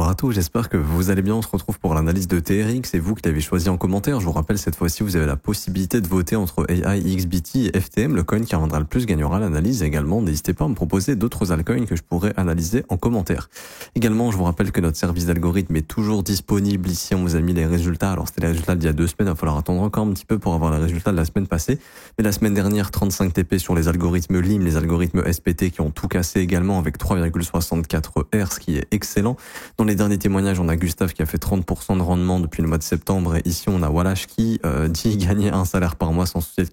Bonjour à tous, j'espère que vous allez bien. On se retrouve pour l'analyse de TRX. C'est vous qui l'avez choisi en commentaire. Je vous rappelle, cette fois-ci, vous avez la possibilité de voter entre AI, XBT et FTM. Le coin qui rendra le plus gagnera l'analyse. Également, n'hésitez pas à me proposer d'autres altcoins que je pourrais analyser en commentaire. Également, je vous rappelle que notre service d'algorithme est toujours disponible. Ici, on vous a mis les résultats. Alors, c'était les résultats d'il y a 2 semaines. Il va falloir attendre encore un petit peu pour avoir les résultats de la semaine passée. Mais la semaine dernière, 35 TP sur les algorithmes LIM, les algorithmes SPT qui ont tout cassé également avec 3,64 R, ce qui est excellent. Dans les derniers témoignages, on a Gustave qui a fait 30% de rendement depuis le mois de septembre, et ici on a Wallace qui dit gagner un salaire par mois sans soucier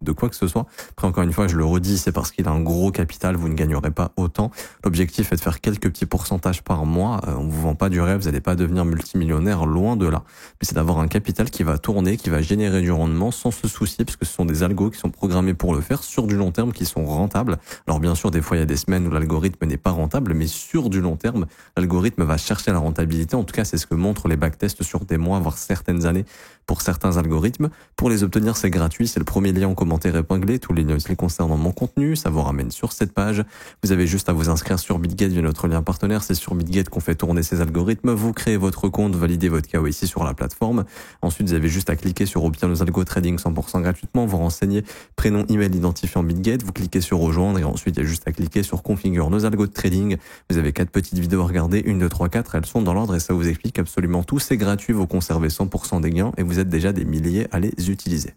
de quoi que ce soit. Après, encore une fois, je le redis, c'est parce qu'il a un gros capital, vous ne gagnerez pas autant. L'objectif est de faire quelques petits pourcentages par mois. On vous vend pas du rêve, vous n'allez pas devenir multimillionnaire, loin de là. Mais c'est d'avoir un capital qui va tourner, qui va générer du rendement sans se soucier, puisque ce sont des algos qui sont programmés pour le faire sur du long terme, qui sont rentables. Alors bien sûr, des fois il y a des semaines où l'algorithme n'est pas rentable, mais sur du long terme, l'algorithme va chercher la rentabilité. En tout cas, c'est ce que montrent les backtests sur des mois, voire certaines années pour certains algorithmes. Pour les obtenir, c'est gratuit. C'est le premier lien en commentaire épinglé. Tous les liens les concernant mon contenu, ça vous ramène sur cette page. Vous avez juste à vous inscrire sur BitGet via notre lien partenaire. C'est sur BitGet qu'on fait tourner ces algorithmes. Vous créez votre compte, validez votre KYC sur la plateforme. Ensuite, vous avez juste à cliquer sur Obtenir nos algos trading 100% gratuitement. Vous renseignez prénom, email, identifiant BitGet. Vous cliquez sur Rejoindre et ensuite, il y a juste à cliquer sur Configure nos algos de trading. Vous avez 4 petites vidéos à regarder. 1, 2, 3, 4. Elles sont dans l'ordre et ça vous explique absolument tout. C'est gratuit. Vous conservez 100% des gains et vous êtes déjà des milliers à les utiliser.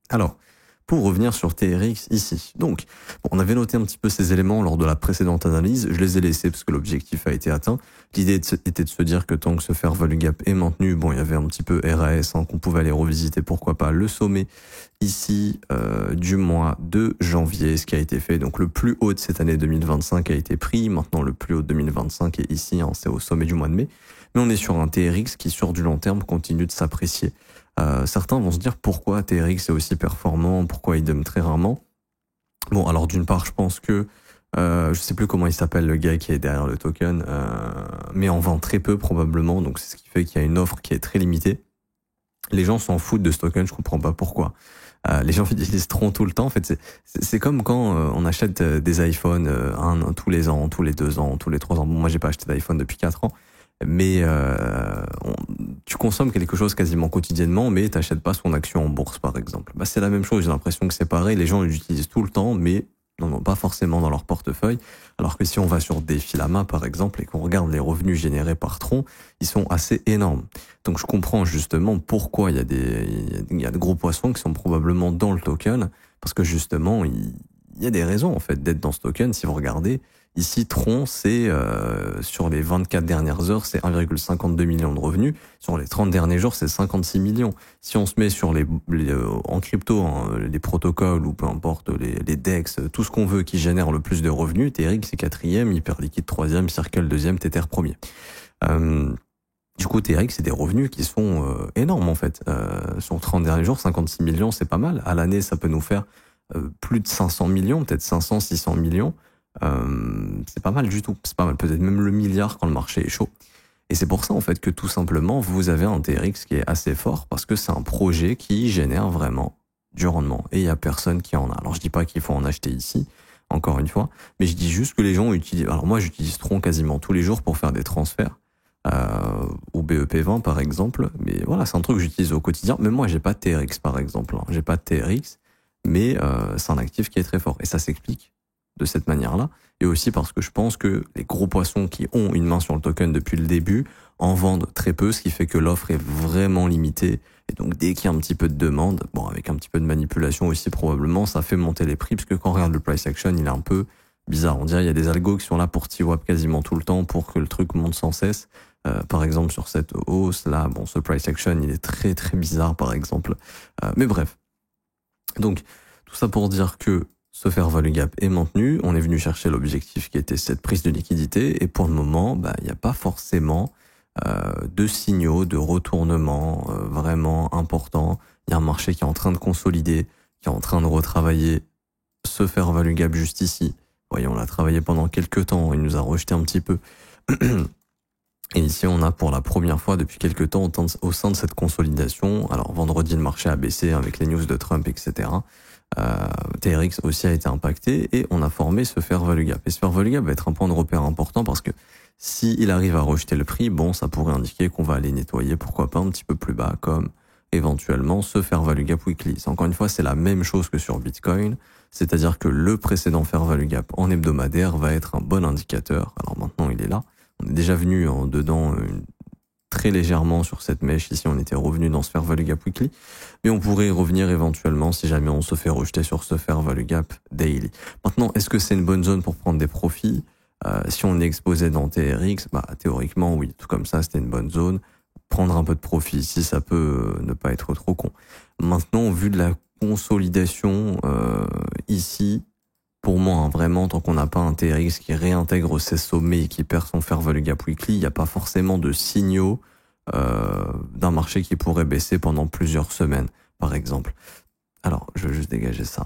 Alors, pour revenir sur TRX ici. Donc, on avait noté un petit peu ces éléments lors de la précédente analyse. Je les ai laissés parce que l'objectif a été atteint. L'idée était de se dire que tant que ce fair value gap est maintenu, bon, il y avait un petit peu RAS qu'on pouvait aller revisiter, pourquoi pas, le sommet ici du mois de janvier, ce qui a été fait. Donc, le plus haut de cette année 2025 a été pris. Maintenant, le plus haut de 2025 est ici, c'est au sommet du mois de mai. Mais on est sur un TRX qui, sur du long terme, continue de s'apprécier. Certains vont se dire pourquoi TRX est aussi performant, pourquoi il donne très rarement. Bon, alors d'une part, je pense que je sais plus comment il s'appelle le gars qui est derrière le token, mais on vend très peu probablement, donc c'est ce qui fait qu'il y a une offre qui est très limitée. Les gens s'en foutent de ce token, je comprends pas pourquoi. Les gens utilisent trop tout le temps. En fait, c'est comme quand on achète des iPhones tous les ans, tous les 2 ans, tous les 3 ans. Bon, moi j'ai pas acheté d'iPhone depuis 4 ans. Mais tu consommes quelque chose quasiment quotidiennement, mais t'achètes pas son action en bourse, par exemple. Bah, c'est la même chose, j'ai l'impression que c'est pareil, les gens l'utilisent tout le temps, mais n'en ont pas forcément dans leur portefeuille. Alors que si on va sur Defilama, par exemple, et qu'on regarde les revenus générés par tronc, ils sont assez énormes. Donc je comprends justement pourquoi il y a de gros poissons qui sont probablement dans le token, parce que justement, il y a des raisons en fait d'être dans ce token. Si vous regardez, ici, Tron, c'est sur les 24 dernières heures, c'est 1,52 million de revenus. Sur les 30 derniers jours, c'est 56 millions. Si on se met sur en crypto, les protocoles ou peu importe, les DEX, tout ce qu'on veut qui génère le plus de revenus, TRX c'est 4e, Hyperliquide 3e, Circle 2e, Tether 1er. Du coup, TRX, c'est des revenus qui sont énormes en fait. Sur 30 derniers jours, 56 millions, c'est pas mal. À l'année, ça peut nous faire plus de 500 millions, peut-être 500, 600 millions. C'est pas mal du tout, c'est pas mal, peut-être même le milliard quand le marché est chaud. Et c'est pour ça en fait que tout simplement vous avez un TRX qui est assez fort parce que c'est un projet qui génère vraiment du rendement et il y a personne qui en a. Alors je dis pas qu'il faut en acheter ici, encore une fois, mais je dis juste que les gens utilisent. Alors moi j'utilise Tron quasiment tous les jours pour faire des transferts au BEP20 par exemple, mais voilà, c'est un truc que j'utilise au quotidien. Même moi j'ai pas de TRX par exemple, j'ai pas de TRX, mais c'est un actif qui est très fort et ça s'explique de cette manière-là, et aussi parce que je pense que les gros poissons qui ont une main sur le token depuis le début en vendent très peu, ce qui fait que l'offre est vraiment limitée, et donc dès qu'il y a un petit peu de demande, bon avec un petit peu de manipulation aussi probablement, ça fait monter les prix, parce que quand on regarde le price action, il est un peu bizarre, on dirait il y a des algos qui sont là pour TWAP quasiment tout le temps, pour que le truc monte sans cesse. Par exemple sur cette hausse là, bon ce price action il est très très bizarre par exemple, mais bref, donc tout ça pour dire que ce fair value gap est maintenu, on est venu chercher l'objectif qui était cette prise de liquidité, et pour le moment, il n'y a pas forcément de signaux de retournement vraiment importants. Il y a un marché qui est en train de consolider, qui est en train de retravailler ce fair value gap juste ici. Voyons, on l'a travaillé pendant quelques temps, il nous a rejeté un petit peu. Et ici, on a pour la première fois depuis quelques temps au sein de cette consolidation, alors vendredi le marché a baissé avec les news de Trump, etc. TRX aussi a été impacté et on a formé ce fair value gap. Et ce fair value gap va être un point de repère important parce que s'il arrive à rejeter le prix, bon, ça pourrait indiquer qu'on va aller nettoyer, pourquoi pas un petit peu plus bas, comme éventuellement ce fair value gap weekly. Encore une fois, c'est la même chose que sur Bitcoin, c'est-à-dire que le précédent fair value gap en hebdomadaire va être un bon indicateur. Alors maintenant, il est là. On est déjà venu en dedans très légèrement sur cette mèche. Ici, on était revenu dans ce fair value gap weekly, mais on pourrait y revenir éventuellement si jamais on se fait rejeter sur ce fair value gap daily. Maintenant, est-ce que c'est une bonne zone pour prendre des profits? Si on est exposé dans TRX, bah théoriquement oui, tout comme ça, c'était une bonne zone. Prendre un peu de profit ici, ça peut ne pas être trop con. Maintenant, au vu de la consolidation ici, pour moi, hein, vraiment, tant qu'on n'a pas un TRX qui réintègre ses sommets et qui perd son fair value gap weekly, il n'y a pas forcément de signaux d'un marché qui pourrait baisser pendant plusieurs semaines, par exemple. Alors, je vais juste dégager ça.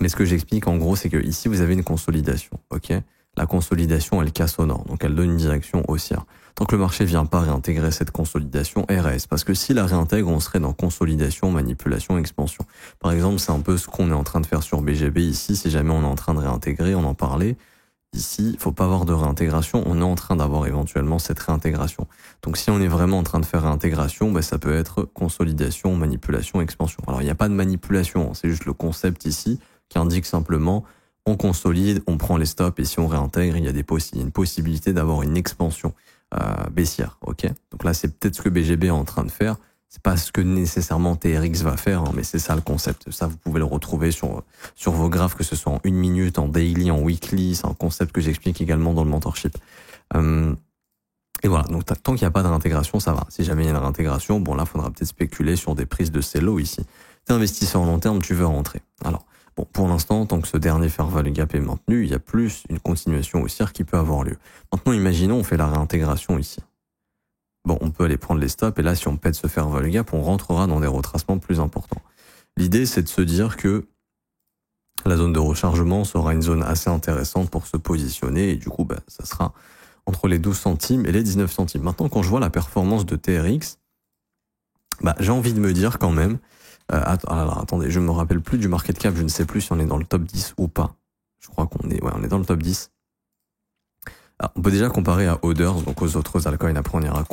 Mais ce que j'explique, en gros, c'est que ici, vous avez une consolidation, ok? La consolidation, elle casse au nord, donc elle donne une direction haussière. Tant que le marché vient pas réintégrer cette consolidation, RS, parce que s'il la réintègre, on serait dans consolidation, manipulation, expansion. Par exemple, c'est un peu ce qu'on est en train de faire sur BGB ici. Si jamais on est en train de réintégrer, on en parlait. Ici, il faut pas avoir de réintégration. On est en train d'avoir éventuellement cette réintégration. Donc, si on est vraiment en train de faire réintégration, ben, ça peut être consolidation, manipulation, expansion. Alors, il n'y a pas de manipulation. C'est juste le concept ici qui indique simplement on consolide, on prend les stops et si on réintègre, il y a une possibilité d'avoir une expansion baissière. Ok. Donc là, c'est peut-être ce que BGB est en train de faire. C'est pas ce que nécessairement TRX va faire, hein, mais c'est ça le concept. Ça, vous pouvez le retrouver sur vos graphes, que ce soit en 1 minute, en daily, en weekly. C'est un concept que j'explique également dans le mentorship. Et voilà. Donc tant qu'il n'y a pas de réintégration, ça va. Si jamais il y a une réintégration, bon là, faudra peut-être spéculer sur des prises de cello ici. T'es investisseur en long terme, tu veux rentrer. Alors. Bon, pour l'instant, tant que ce dernier fair value gap est maintenu, il y a plus une continuation haussière qui peut avoir lieu. Maintenant, imaginons, on fait la réintégration ici. Bon, on peut aller prendre les stops, et là, si on pète ce fair value gap, on rentrera dans des retracements plus importants. L'idée, c'est de se dire que la zone de rechargement sera une zone assez intéressante pour se positionner, et du coup, bah, ça sera entre les 12 centimes et les 19 centimes. Maintenant, quand je vois la performance de TRX, bah, j'ai envie de me dire quand même, alors attendez, je me rappelle plus du market cap, je ne sais plus si on est dans le top 10 ou pas. Je crois qu'on est, on est dans le top 10. Alors, on peut déjà comparer à Others, donc aux autres altcoins. Après, on ira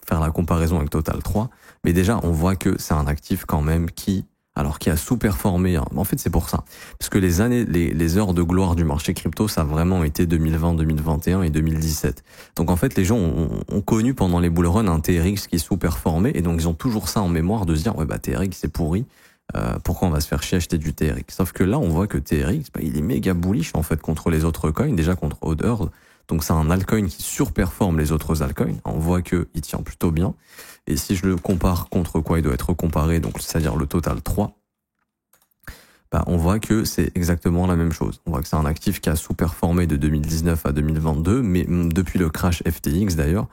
faire la comparaison avec Total 3. Mais déjà, on voit que c'est un actif quand même qui a sous-performé. En fait, c'est pour ça. Parce que les heures de gloire du marché crypto, ça a vraiment été 2020, 2021 et 2017. Donc, en fait, les gens ont connu pendant les bull runs un TRX qui sous-performait. Et donc, ils ont toujours ça en mémoire de se dire, ouais, bah, TRX, c'est pourri. Pourquoi on va se faire chier acheter du TRX? Sauf que là, on voit que TRX, bah, il est méga bullish, en fait, contre les autres coins. Déjà, contre Others. Donc, c'est un altcoin qui surperforme les autres altcoins. On voit que il tient plutôt bien. Et si je le compare contre quoi il doit être comparé, donc c'est-à-dire le Total 3, bah, on voit que c'est exactement la même chose. On voit que c'est un actif qui a sous-performé de 2019 à 2022, mais depuis le crash FTX d'ailleurs,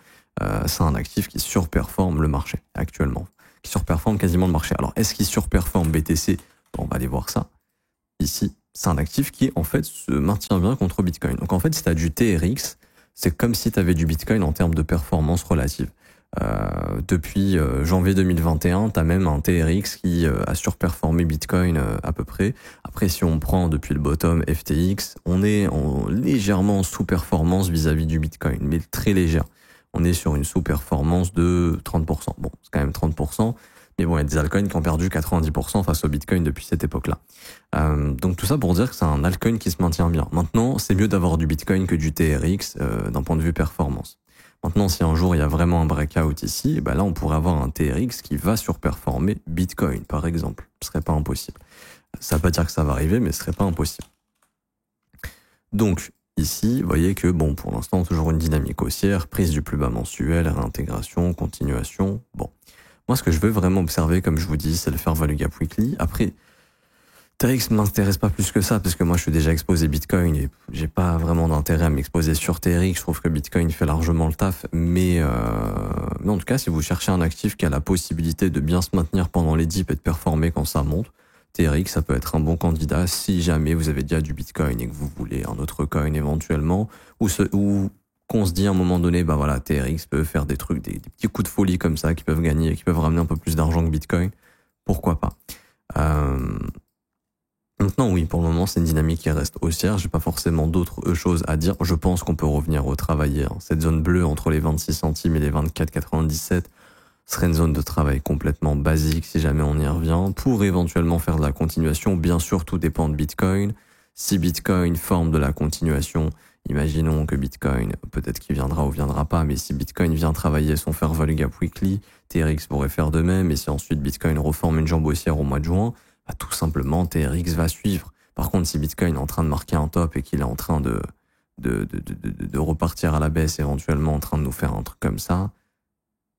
c'est un actif qui surperforme le marché actuellement, qui surperforme quasiment le marché. Alors, est-ce qu'il surperforme BTC? Bon, on va aller voir ça. Ici, c'est un actif qui, en fait, se maintient bien contre Bitcoin. Donc, en fait, si tu as du TRX, c'est comme si tu avais du Bitcoin en termes de performance relative. Depuis janvier 2021, tu as même un TRX qui a surperformé Bitcoin à peu près. Après, si on prend depuis le bottom FTX, on est légèrement en sous-performance vis-à-vis du Bitcoin, mais très légère. On est sur une sous-performance de 30%. Bon, c'est quand même 30%, mais bon, il y a des altcoins qui ont perdu 90% face au Bitcoin depuis cette époque-là. Donc tout ça pour dire que c'est un altcoin qui se maintient bien. Maintenant, c'est mieux d'avoir du Bitcoin que du TRX d'un point de vue performance. Maintenant, si un jour il y a vraiment un breakout ici, ben là on pourrait avoir un TRX qui va surperformer Bitcoin, par exemple. Ce serait pas impossible. Ça veut pas dire que ça va arriver, mais ce serait pas impossible. Donc ici, vous voyez que bon, pour l'instant, toujours une dynamique haussière, prise du plus bas mensuel, réintégration, continuation. Bon, moi ce que je veux vraiment observer, comme je vous dis, c'est le fair value gap weekly. Après, TRX ne m'intéresse pas plus que ça parce que moi je suis déjà exposé Bitcoin et j'ai pas vraiment d'intérêt à m'exposer sur TRX. Je trouve que Bitcoin fait largement le taf, mais en tout cas si vous cherchez un actif qui a la possibilité de bien se maintenir pendant les dips et de performer quand ça monte, TRX ça peut être un bon candidat si jamais vous avez déjà du Bitcoin et que vous voulez un autre coin éventuellement ou qu'on se dit à un moment donné, bah voilà, TRX peut faire des trucs, des petits coups de folie comme ça qui peuvent gagner, qui peuvent ramener un peu plus d'argent que Bitcoin, pourquoi pas. Maintenant, oui, pour le moment, c'est une dynamique qui reste haussière. J'ai pas forcément d'autres choses à dire. Je pense qu'on peut revenir retravailler. Cette zone bleue entre les 26 centimes et les 24,97 serait une zone de travail complètement basique si jamais on y revient. Pour éventuellement faire de la continuation, bien sûr, tout dépend de Bitcoin. Si Bitcoin forme de la continuation, imaginons que Bitcoin, peut-être qu'il viendra ou viendra pas, mais si Bitcoin vient travailler son fair value gap weekly, TRX pourrait faire de même. Et si ensuite Bitcoin reforme une jambe haussière au mois de juin, bah, tout simplement, TRX va suivre. Par contre, si Bitcoin est en train de marquer un top et qu'il est en train de repartir à la baisse, éventuellement en train de nous faire un truc comme ça,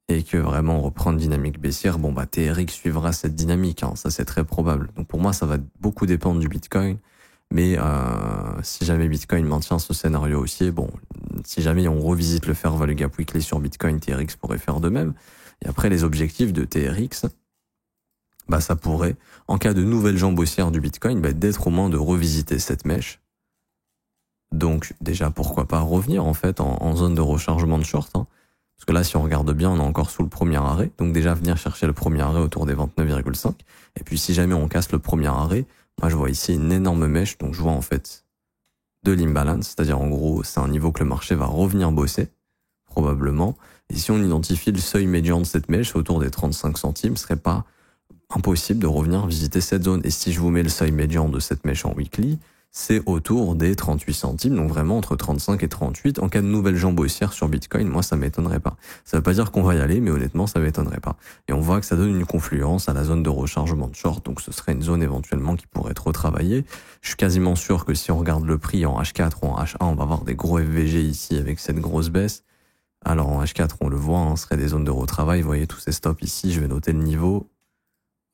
et que vraiment on reprend une dynamique baissière, bon bah TRX suivra cette dynamique, hein, ça c'est très probable. Donc pour moi, ça va beaucoup dépendre du Bitcoin, mais si jamais Bitcoin maintient ce scénario haussier, bon, si jamais on revisite le fair value gap weekly sur Bitcoin, TRX pourrait faire de même. Et après, les objectifs de TRX, bah ça pourrait, en cas de nouvelle jambe haussière du Bitcoin, bah d'être au moins de revisiter cette mèche. Donc déjà, pourquoi pas revenir en fait en zone de rechargement de short, hein. Parce que là, si on regarde bien, on est encore sous le premier arrêt. Donc déjà, venir chercher le premier arrêt autour des 29,5. Et puis si jamais on casse le premier arrêt, moi je vois ici une énorme mèche. Donc je vois en fait de l'imbalance, c'est-à-dire en gros, c'est un niveau que le marché va revenir bosser, probablement. Et si on identifie le seuil médian de cette mèche autour des 35 centimes, ce serait pas impossible de revenir visiter cette zone. Et si je vous mets le seuil médian de cette mèche en weekly, c'est autour des 38 centimes, donc vraiment entre 35 et 38. En cas de nouvelle jambe haussière sur Bitcoin, moi ça m'étonnerait pas. Ça veut pas dire qu'on va y aller, mais honnêtement ça m'étonnerait pas. Et on voit que ça donne une confluence à la zone de rechargement de short, donc ce serait une zone éventuellement qui pourrait être retravaillée. Je suis quasiment sûr que si on regarde le prix en H4 ou en H1, on va avoir des gros FVG ici avec cette grosse baisse. Alors en H4, on le voit, hein, ce serait des zones de retravail. Vous voyez tous ces stops ici, je vais noter le niveau.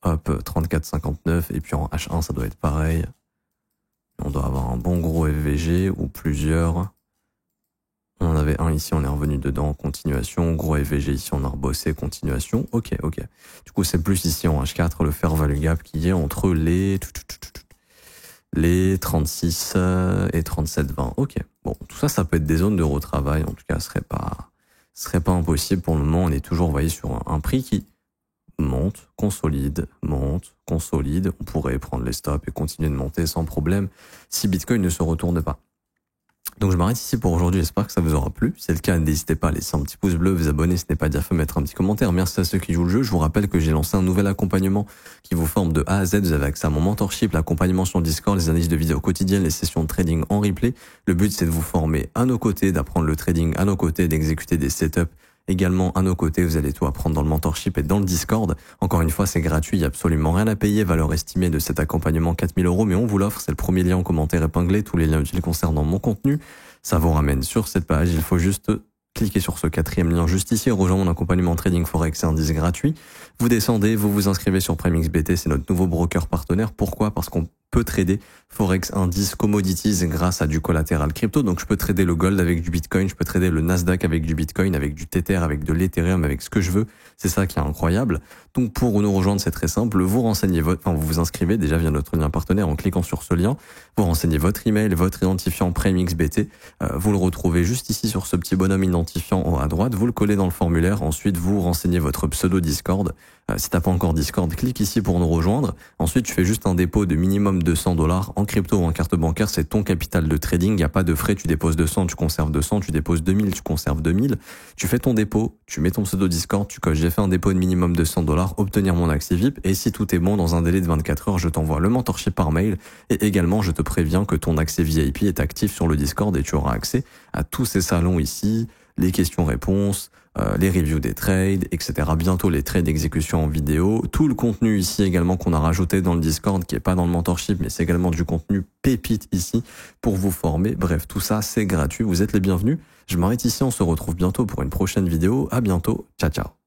Hop, 34,59, et puis en H1, ça doit être pareil. On doit avoir un bon gros FVG ou plusieurs. On en avait un ici, on est revenu dedans, continuation. Gros FVG ici, on a rebossé, continuation. Ok. Du coup, c'est plus ici en H4, le fair value gap qui est entre les 36 et 37,20. Ok. Bon, tout ça, ça peut être des zones de retravail. En tout cas, ce serait pas impossible pour le moment. On est toujours, vous voyez, sur un prix qui monte, consolide. On pourrait prendre les stops et continuer de monter sans problème si Bitcoin ne se retourne pas. Donc je m'arrête ici pour aujourd'hui, j'espère que ça vous aura plu. Si c'est le cas, n'hésitez pas à laisser un petit pouce bleu, vous abonner, ce n'est pas déjà fait, mettre un petit commentaire. Merci à ceux qui jouent le jeu. Je vous rappelle que j'ai lancé un nouvel accompagnement qui vous forme de A à Z. Vous avez accès à mon mentorship, l'accompagnement sur Discord, les analyses de vidéos quotidiennes, les sessions de trading en replay. Le but, c'est de vous former à nos côtés, d'apprendre le trading à nos côtés, d'exécuter des setups également à nos côtés. Vous allez tout apprendre dans le mentorship et dans le Discord. Encore une fois, c'est gratuit, il n'y a absolument rien à payer. Valeur estimée de cet accompagnement 4 000 €, mais on vous l'offre. C'est le premier lien en commentaire épinglé. Tous les liens utiles concernant mon contenu, ça vous ramène sur cette page. Il faut juste cliquez sur ce 4e lien juste ici, rejoindre mon accompagnement trading forex et indice gratuit. Vous descendez, vous vous inscrivez sur PrimeXBT, c'est notre nouveau broker partenaire. Pourquoi? Parce qu'on peut trader forex, indice, commodities grâce à du collatéral crypto. Donc je peux trader le gold avec du Bitcoin, je peux trader le Nasdaq avec du Bitcoin, avec du Tether, avec de l'Ethereum, avec ce que je veux. C'est ça qui est incroyable. Donc pour nous rejoindre, c'est très simple. Vous vous vous inscrivez déjà via notre lien partenaire en cliquant sur ce lien. Vous renseignez votre email, votre identifiant PrimeXBT. Vous le retrouvez juste ici sur ce petit bonhomme identifiant en haut à droite. Vous le collez dans le formulaire. Ensuite, vous renseignez votre pseudo Discord. Si t'as pas encore Discord, clique ici pour nous rejoindre. Ensuite, tu fais juste un dépôt de minimum 200 $ en crypto ou en carte bancaire. C'est ton capital de trading. Il n'y a pas de frais. Tu déposes 200, tu conserves 200. Tu déposes 2000, tu conserves 2000. Tu fais ton dépôt. Tu mets ton pseudo Discord. Tu coches j'ai fait un dépôt de minimum 200 $, obtenir mon accès VIP. Et si tout est bon, dans un délai de 24 heures, je t'envoie le mentorship par mail. Et également, je te préviens que ton accès VIP est actif sur le Discord et tu auras accès à tous ces salons ici, les questions-réponses, les reviews des trades, etc. Bientôt les trades d'exécution en vidéo. Tout le contenu ici également qu'on a rajouté dans le Discord, qui est pas dans le mentorship, mais c'est également du contenu pépite ici pour vous former. Bref, tout ça, c'est gratuit. Vous êtes les bienvenus. Je m'arrête ici. On se retrouve bientôt pour une prochaine vidéo. À bientôt. Ciao, ciao.